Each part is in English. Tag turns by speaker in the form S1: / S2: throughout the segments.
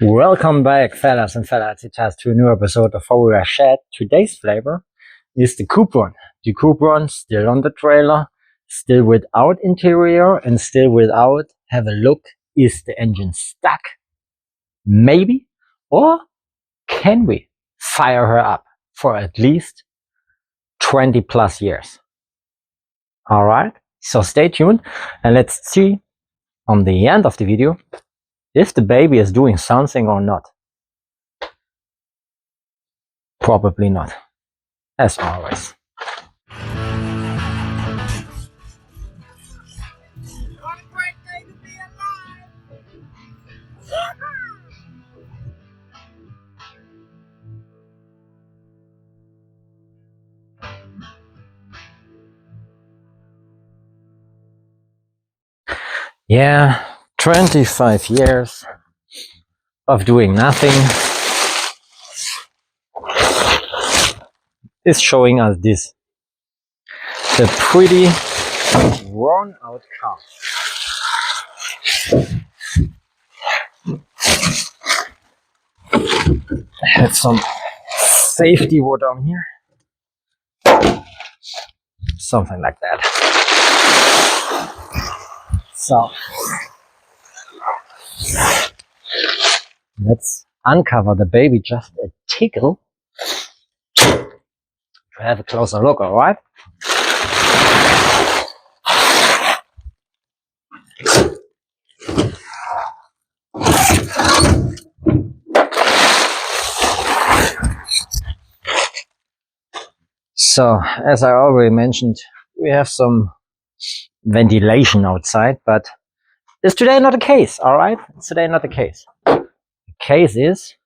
S1: Welcome back, fellas and fellas, to a new episode of Our Shed. Today's flavor is the coupe one. The coupe one, still on the trailer, still without interior and still without, have a look, is the engine stuck? Maybe? Or can we fire her up for at least 20 plus years? Alright, so stay tuned and let's see on the end of the video if the baby is doing something or not. Probably not, as always. Yeah, 25 years of doing nothing is showing us this. The pretty worn out car. I have some safety wood on here. Something like that. So let's uncover the baby just a tickle to have a closer look, alright? So, as I already mentioned, we have some ventilation outside, but it's today not the case, alright? It's today not the case. The case is,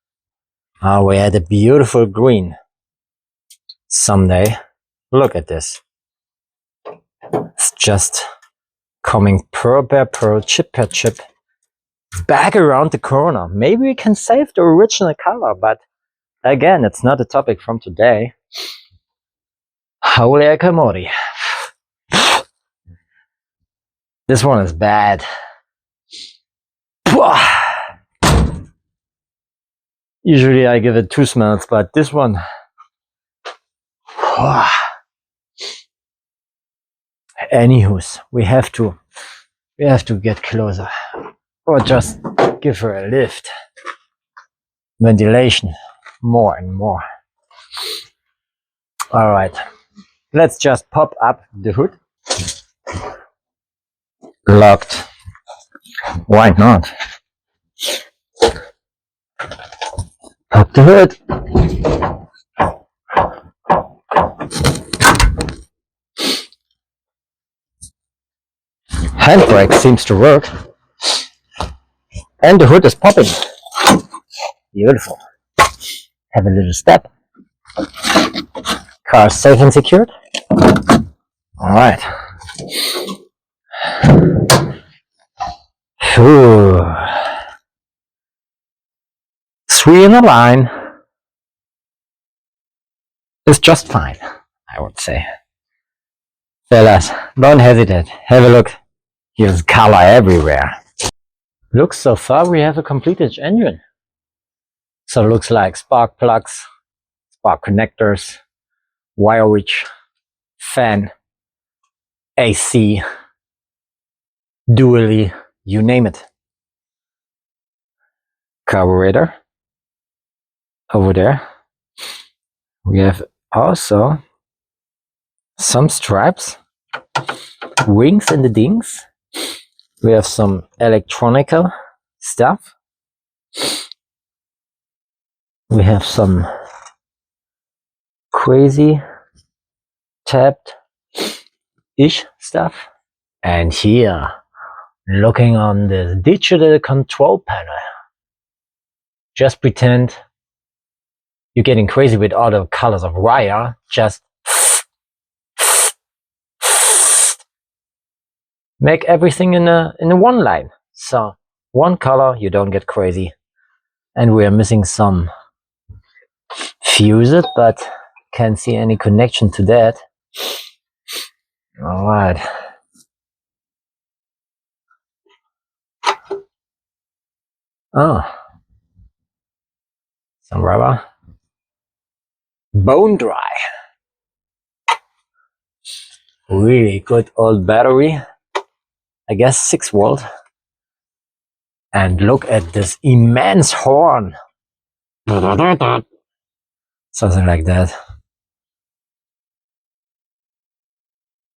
S1: we had a beautiful green someday. Look at this. It's just coming pearl by pearl, chip per chip, back around the corner. Maybe we can save the original color, but again, it's not a topic from today. Holy acamori. This one is bad. Usually I give it 2 smells, but this one. Anywho's, we have to get closer, or just give her a lift. Ventilation, more and more. All right, let's just pop up the hood. Locked. Why not? Pop the hood. Handbrake seems to work. And the hood is popping. Beautiful. Have a little step. Car safe and secured. Alright. Ooh. 3 in a line is just fine, I would say. Fellas, don't hesitate. Have a look. Here's color everywhere. Looks so far we have a completed engine. So it looks like spark plugs, spark connectors, wire reach, fan, AC, dually, you name it. Carburetor. Over there. We have also some stripes, wings in the dings. We have some electronical stuff. We have some crazy tapped-ish stuff. And here, looking on the digital control panel, just pretend you're getting crazy with all the colors of wire. Just make everything in a one line. So one color, you don't get crazy. And we are missing some fuses, but can't see any connection to that. All right. Oh, some rubber. Bone dry. Really good old battery. I guess 6 volt. And look at this immense horn. Something like that.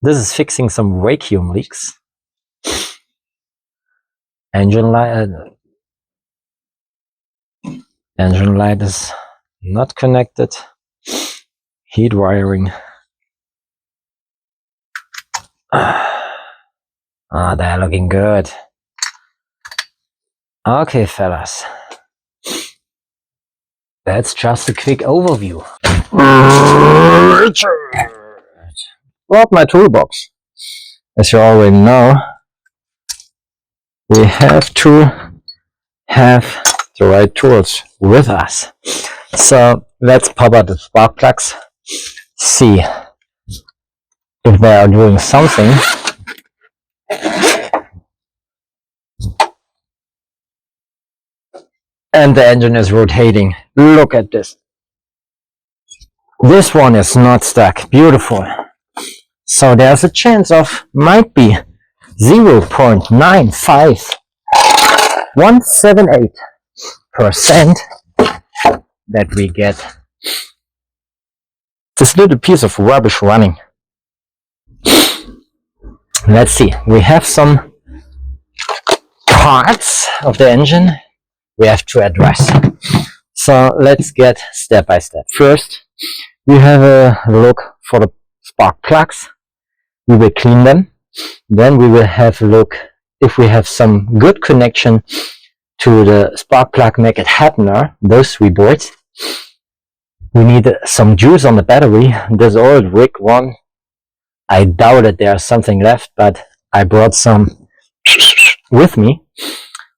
S1: This is fixing some vacuum leaks. Engine light is not connected. Heat wiring. They're looking good. Okay, fellas. That's just a quick overview. Brought my toolbox. As you already know, we have to have the right tools with us. So let's pop out the spark plugs, see if they are doing something. And the engine is rotating. Look at this. This one is not stuck. Beautiful. So there's a chance of might be 0.95178% that we get this little piece of rubbish running. Let's see. We have some parts of the engine we have to address. So let's get step by step. First, we have a look for the spark plugs. We will clean them. Then we will have a look if we have some good connection to the spark plug magnet happener, those 3 boards. We need some juice on the battery. This old rig one, I doubted there's something left, but I brought some with me.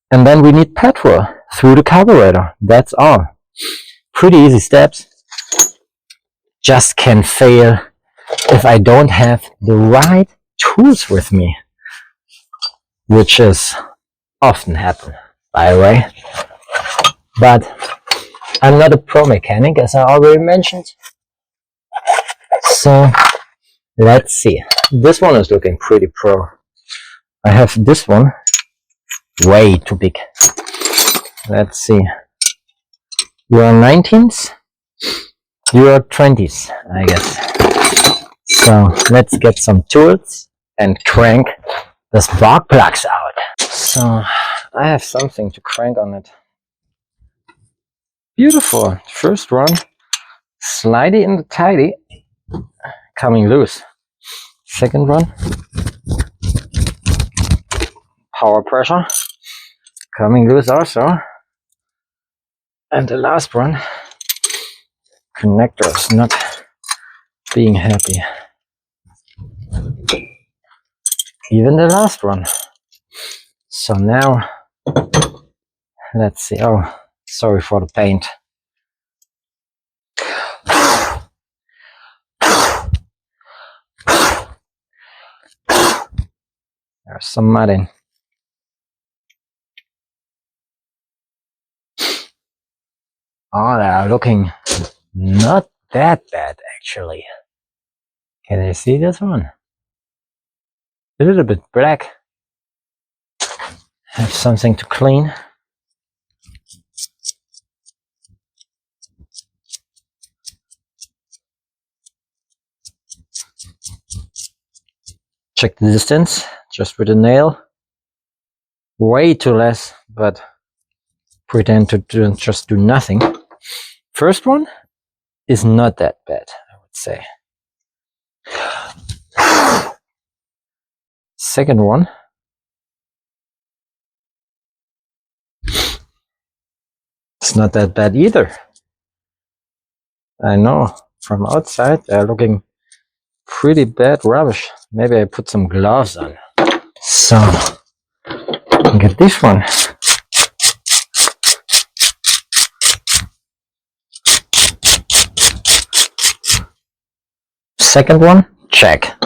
S1: And then we need petrol through the carburetor. That's all. Pretty easy steps. Just can fail if I don't have the right tools with me, which is often happen, by the way. But I'm not a pro mechanic, as I already mentioned. So let's see. This one is looking pretty pro. I have this one way too big. Let's see. You are 19s, you are 20s, I guess. So let's get some tools and crank the spark plugs out. So I have something to crank on it. Beautiful. First run, slidey in the tidy, coming loose. Second run, power pressure, coming loose also. And the last one, connector is not being happy. Even the last one. So now, let's see. Oh, sorry for the paint. There's some mud in. Oh, they are looking not that bad, actually. Can you see this one? A little bit black. Have something to clean. Check the distance, just with a nail. Way too less, but pretend to just do nothing. First one is not that bad, I would say. Second one, it's not that bad either. I know, from outside they're looking pretty bad rubbish. Maybe I put some gloves on. So, get this one. Second one, check.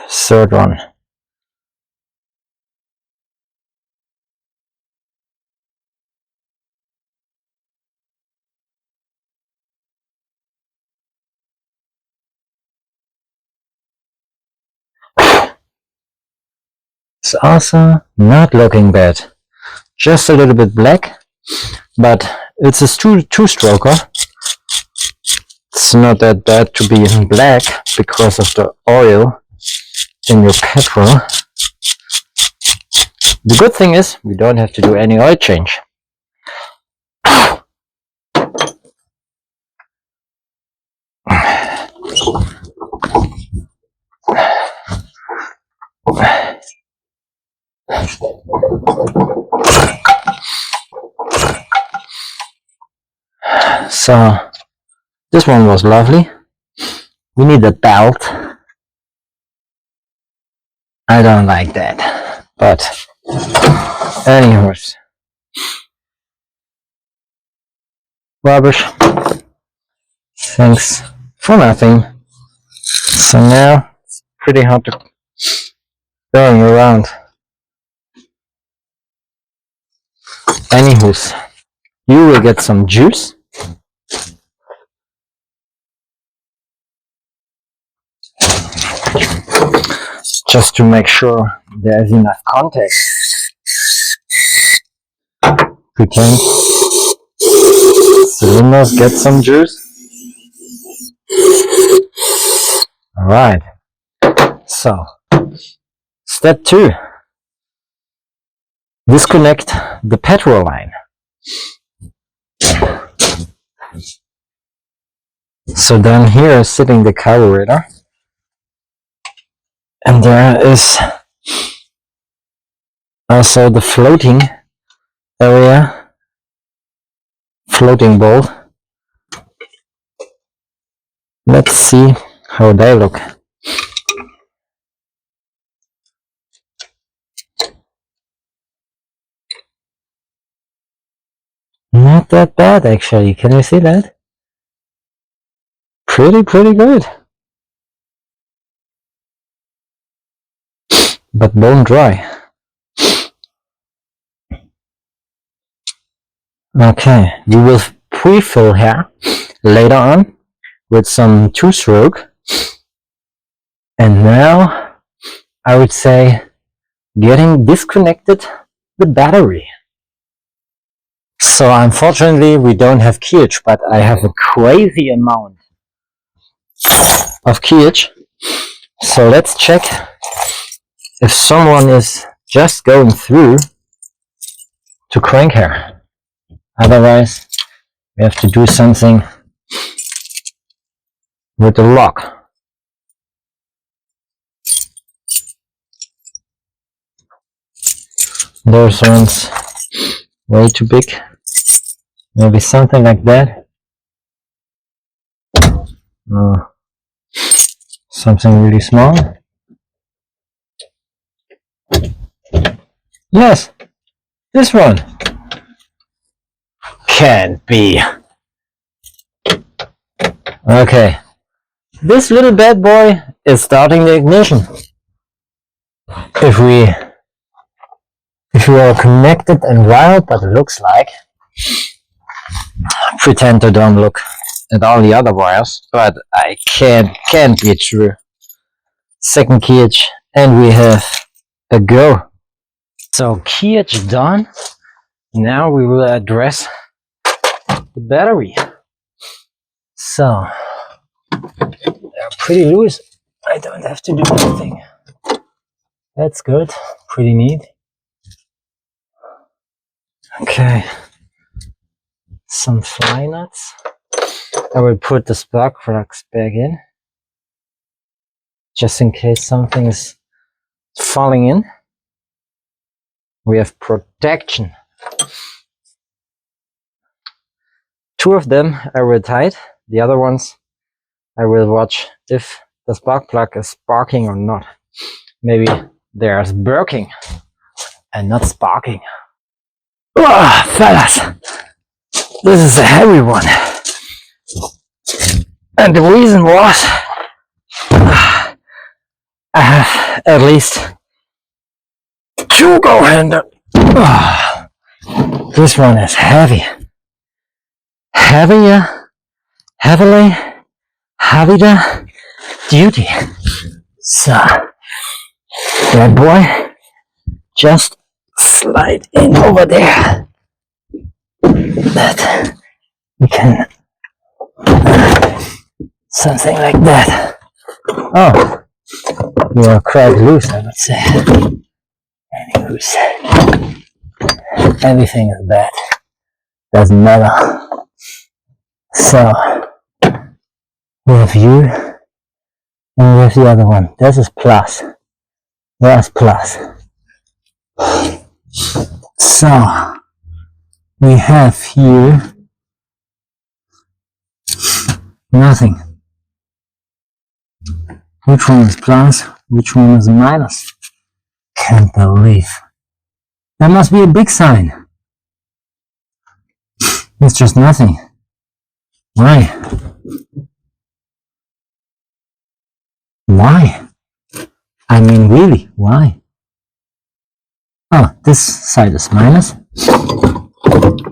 S1: Third one. It's also not looking bad. Just a little bit black, but it's a two-stroker. It's not that bad to be in black because of the oil in your petrol. The good thing is we don't have to do any oil change. So this one was lovely. We need a belt. I don't like that, but anyways, rubbish. Thanks for nothing. So now it's pretty hard to going around. Anywho's, you will get some juice. Just to make sure there is enough contact. Pretend cylinders get some juice. Alright, so step 2. Disconnect the petrol line. So down here is sitting the carburetor. And there is also the floating area, floating bolt. Let's see how they look. Not that bad actually, can you see that? Pretty good. But bone dry. Okay, we will pre-fill here later on with some 2-stroke. And now I would say getting disconnected the battery. So unfortunately we don't have keyage, but I have a crazy amount of keyage. So let's check if someone is just going through to crank her. Otherwise, we have to do something with the lock. Those ones way too big. Maybe something like that. Something really small. Yes, this one. Can't be. Okay, this little bad boy is starting the ignition. If we are connected and wired, but it looks like, pretend to don't look at all the other wires, but I can't be true. Second keyage, and we have a go. So keyage done. Now we will address the battery. So they're pretty loose. I don't have to do anything. That's good. Pretty neat. Okay. Some fly nuts. I will put the spark plugs back in, just in case something is falling in. We have protection. 2 of them I will tight. The other ones I will watch if the spark plug is sparking or not. Maybe there's burking and not sparking. Oh, fellas, this is a heavy one. And the reason was I have at least 2 go-hander. Oh, this one is heavy. Heavier duty. So, that boy just slide in over there. That we can, something like that. Oh, you are quite loose, I would say. Anyways, everything is bad. Doesn't matter. So we have you, and we have the other one. This is plus. There's plus. So we have here nothing. Which one is plus? Which one is minus? Can't believe. There must be a big sign. It's just nothing. Why? Why? I mean, really, why? Oh, this side is minus.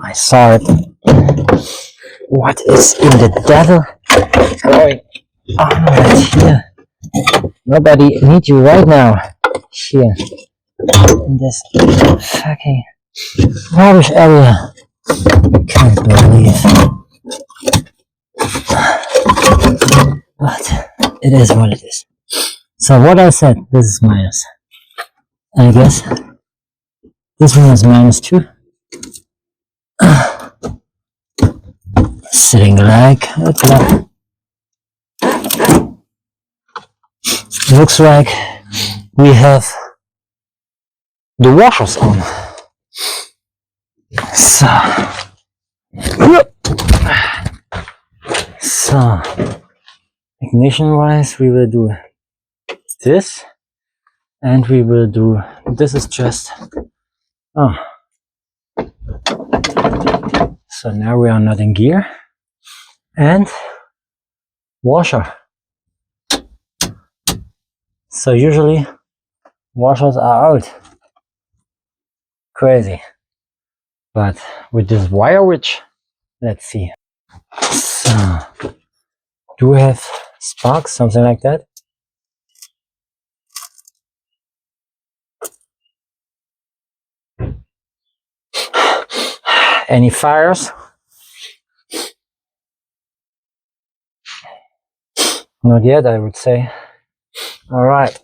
S1: I saw it. What is in the devil going on right here? Nobody needs you right now. Here. In this fucking rubbish area. I can't believe. But it is what it is. So what I said, this is minus. I guess this one is minus 2. Sitting like a clock. Looks like we have the washers on. So ignition wise, we will do this, and we will do this. Is just so now we are not in gear, and washer. So usually washers are out. Crazy. But with this wire witch, let's see. So do we have sparks, something like that? Any fires? Not yet, I would say. All right.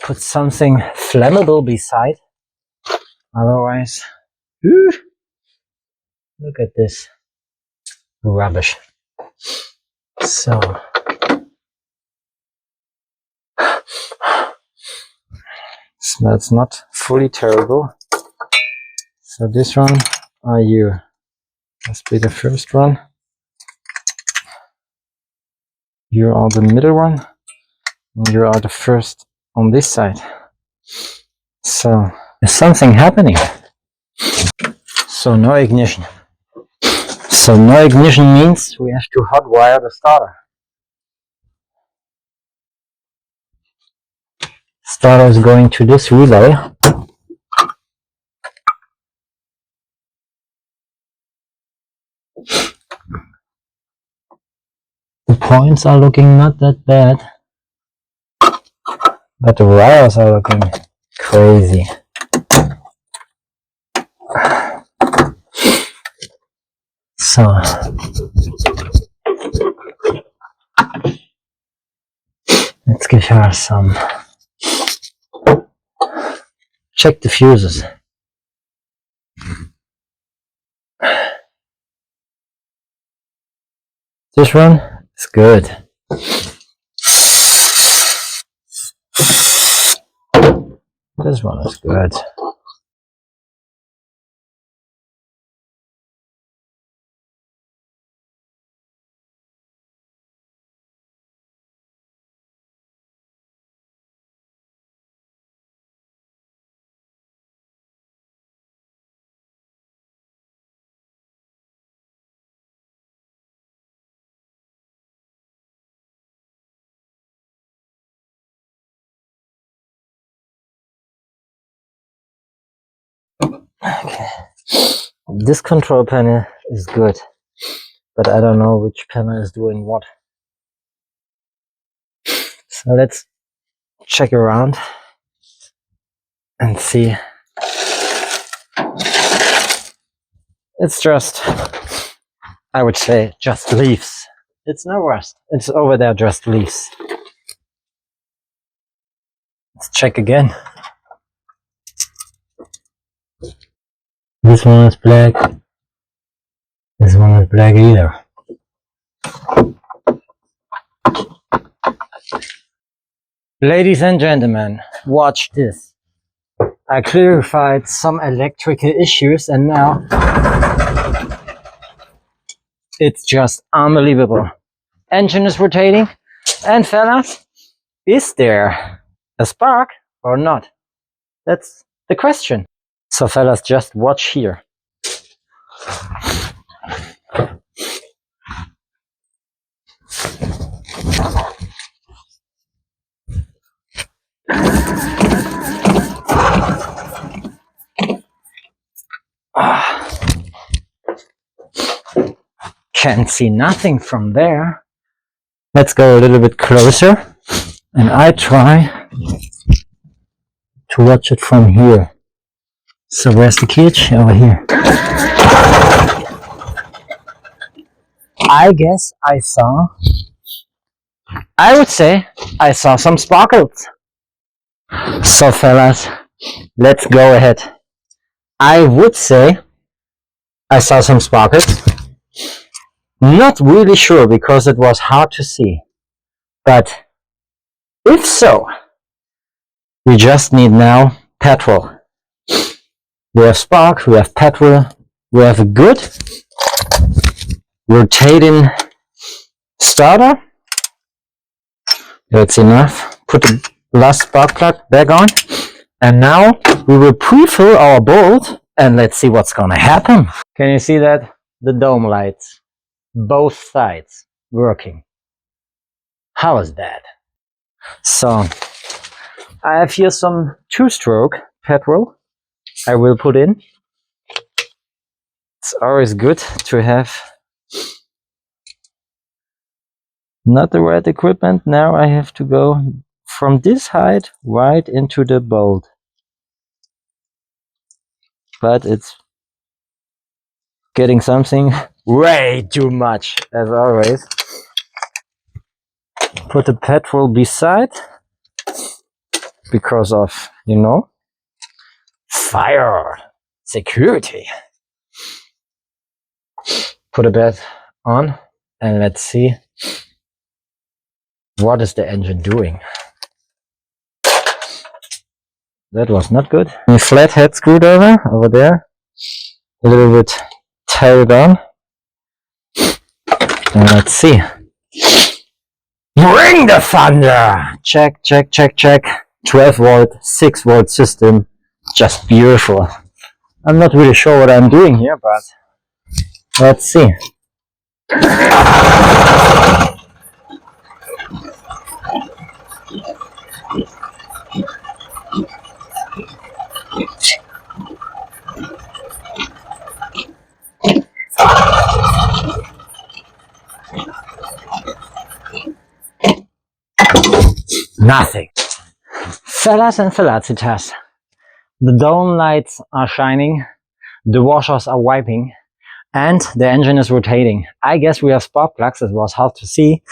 S1: Put something flammable beside. Otherwise, look at this rubbish. So smells not fully terrible. So this one are you. Must be the first one. You are the middle one. And you are the first on this side. So there's something happening. So no ignition. So no ignition means we have to hotwire the starter. Starter is going to this relay. The points are looking not that bad, but the wires are looking crazy. So let's give her some. Check the fuses. This one is good. This one is good. Okay. This control panel is good, but I don't know which panel is doing what. So let's check around and see. It's just, I would say, just leaves. It's no rust. It's over there, just leaves. Let's check again. This one is black. This one is black either. Ladies and gentlemen, watch this. I clarified some electrical issues and now it's just unbelievable. Engine is rotating, and fellas, is there a spark or not? That's the question. So fellas, just watch here. Can't see nothing from there. Let's go a little bit closer and I try to watch it from here. So where's the key? Over here. I guess I would say I saw some sparkles. So fellas, let's go ahead. I would say I saw some sparkles. Not really sure because it was hard to see. But if so, we just need now petrol. We have spark, we have petrol, we have a good rotating starter. That's enough. Put the last spark plug back on. And now we will pre-fill our bolt and let's see what's gonna happen. Can you see that? The dome lights. Both sides working. How is that? So I have here some 2-stroke petrol I will put in. It's always good to have not the right equipment. Now I have to go from this height right into the bolt. But it's getting something way too much, as always. Put the petrol beside because of, you know, fire security. Put a bed on and let's see what is the engine doing. That was not good. A flathead screwdriver over there, a little bit tailed on. And let's see. Bring the thunder! Check, check, check, check. 12 volt, 6 volt system. Just beautiful. I'm not really sure what I'm doing here, but let's see. Nothing. Fellas and felicitas. The dome lights are shining, the washers are wiping, and the engine is rotating. I guess we have spark plugs, it was hard to see,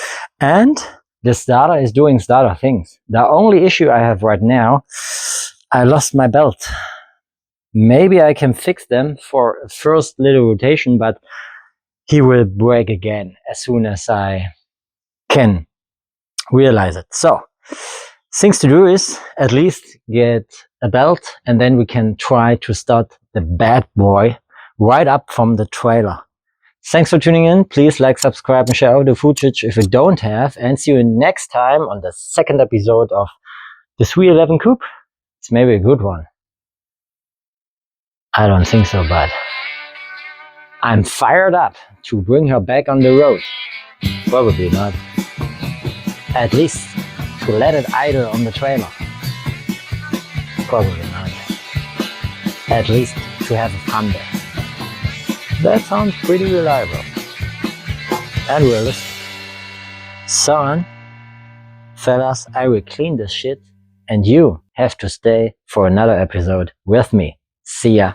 S1: and the starter is doing starter things. The only issue I have right now, I lost my belt. Maybe I can fix them for a first little rotation, but he will break again as soon as I can realize it. So things to do is at least get a belt and then we can try to start the bad boy right up from the trailer. Thanks for tuning in. Please like, subscribe and share out the footage if you don't have, and see you next time on the second episode of the 311 Coupe. It's maybe a good one. I don't think so, but I'm fired up to bring her back on the road. Probably not. At least to let it idle on the trailer. Probably not. At least to have a thunder. That sounds pretty reliable. And realistic. So on, fellas, I will clean this shit and you have to stay for another episode with me. See ya.